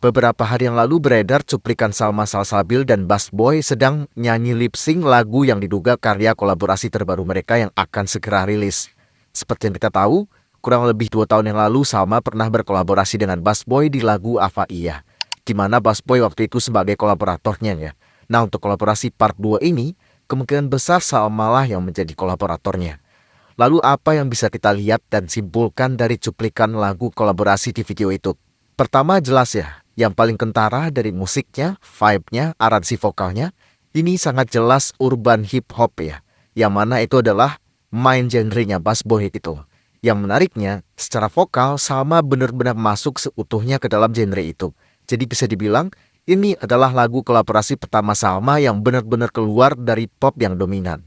Beberapa hari yang lalu beredar cuplikan Salma Salsabil dan Bass Boy sedang nyanyi lip-sync lagu yang diduga karya kolaborasi terbaru mereka yang akan segera rilis. Seperti yang kita tahu, kurang lebih 2 tahun yang lalu Salma pernah berkolaborasi dengan Bass Boy di lagu Apa Iya, di mana Bass Boy waktu itu sebagai kolaboratornya ya. Nah, untuk kolaborasi part 2 ini, kemungkinan besar Salma lah yang menjadi kolaboratornya. Lalu apa yang bisa kita lihat dan simpulkan dari cuplikan lagu kolaborasi di video itu? Pertama jelas ya, yang paling kentara dari musiknya, vibe-nya, aransi vokalnya, ini sangat jelas urban hip hop ya. Yang mana itu adalah main genrenya Bass Boy itu. Yang menariknya, secara vokal Salma benar-benar masuk seutuhnya ke dalam genre itu. Jadi bisa dibilang, ini adalah lagu kolaborasi pertama Salma yang benar-benar keluar dari pop yang dominan.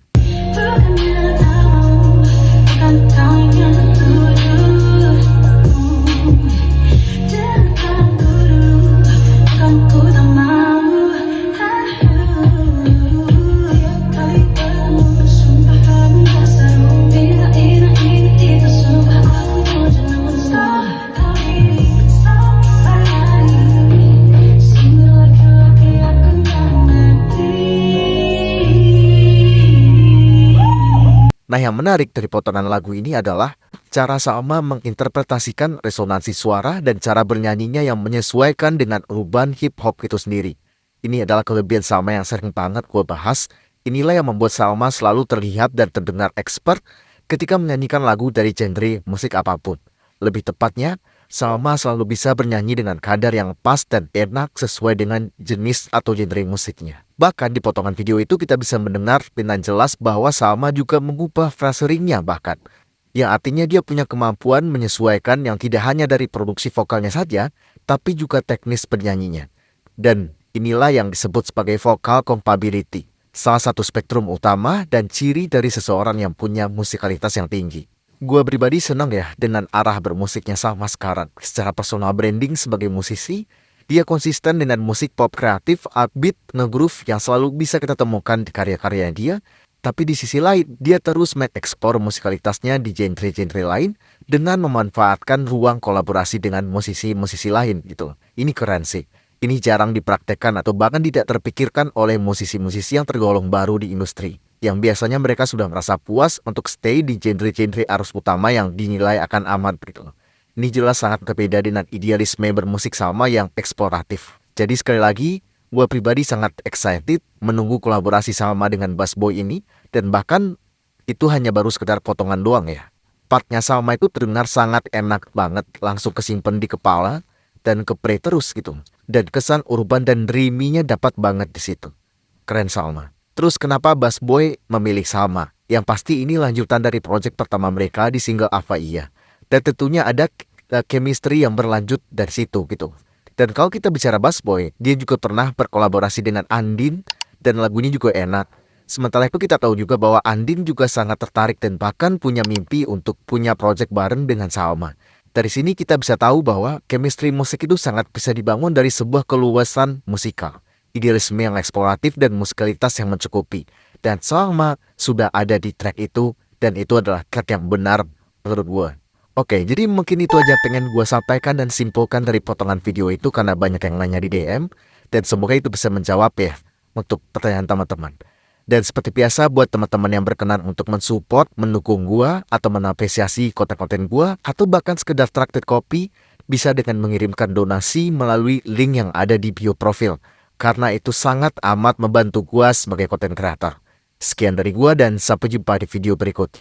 Nah, yang menarik dari potongan lagu ini adalah cara Salma menginterpretasikan resonansi suara dan cara bernyanyinya yang menyesuaikan dengan urban hip hop itu sendiri. Ini adalah kelebihan Salma yang sering banget gue bahas. Inilah yang membuat Salma selalu terlihat dan terdengar expert ketika menyanyikan lagu dari genre musik apapun. Lebih tepatnya, Salma selalu bisa bernyanyi dengan kadar yang pas dan enak sesuai dengan jenis atau genre musiknya. Bahkan di potongan video itu kita bisa mendengar dengan jelas bahwa Salma juga mengubah fraseringnya bahkan. Yang artinya dia punya kemampuan menyesuaikan yang tidak hanya dari produksi vokalnya saja, tapi juga teknis bernyanyinya. Dan inilah yang disebut sebagai vocal compatibility. Salah satu spektrum utama dan ciri dari seseorang yang punya musikalitas yang tinggi. Gue pribadi senang ya dengan arah bermusiknya Salma sekarang. Secara personal branding sebagai musisi, dia konsisten dengan musik pop kreatif, upbeat, nge-groove yang selalu bisa kita temukan di karya-karya dia. Tapi di sisi lain, dia terus mengeksplor musikalitasnya di genre-genre lain dengan memanfaatkan ruang kolaborasi dengan musisi-musisi lain gitu. Ini keren sih. Ini jarang dipraktekkan atau bahkan tidak terpikirkan oleh musisi-musisi yang tergolong baru di industri. Yang biasanya mereka sudah merasa puas untuk stay di genre-genre arus utama yang dinilai akan aman gitu. Ini jelas sangat berbeda dengan idealisme bermusik Salma yang eksploratif. Jadi sekali lagi, gue pribadi sangat excited menunggu kolaborasi Salma dengan Bass Boy ini. Dan bahkan itu hanya baru sekedar potongan doang ya. Partnya Salma itu terdengar sangat enak banget, langsung kesimpan di kepala dan keplay terus gitu. Dan kesan urban dan dreamy-nya dapat banget di situ. Keren Salma. Terus kenapa Bass Boy memilih Salma? Yang pasti ini lanjutan dari proyek pertama mereka di single Apa Iya. Dan tentunya ada chemistry yang berlanjut dari situ gitu. Dan kalau kita bicara Bass Boy, dia juga pernah berkolaborasi dengan Andin dan lagunya juga enak. Sementara itu kita tahu juga bahwa Andin juga sangat tertarik dan bahkan punya mimpi untuk punya proyek bareng dengan Salma. Dari sini kita bisa tahu bahwa chemistry musik itu sangat bisa dibangun dari sebuah keluasan musikal. Idealisme yang eksploratif dan musikalitas yang mencukupi. Dan Salma sudah ada di track itu dan itu adalah track yang benar menurut gue. Oke, jadi mungkin itu aja pengen gue sampaikan dan simpulkan dari potongan video itu karena banyak yang nanya di DM. Dan semoga itu bisa menjawab ya untuk pertanyaan teman-teman. Dan seperti biasa buat teman-teman yang berkenan untuk mensupport, mendukung gua atau mengapresiasi konten-konten gua atau bahkan sekedar traktir kopi bisa dengan mengirimkan donasi melalui link yang ada di bio profil. Karena itu sangat amat membantu gua sebagai konten kreator. Sekian dari gua dan sampai jumpa di video berikut.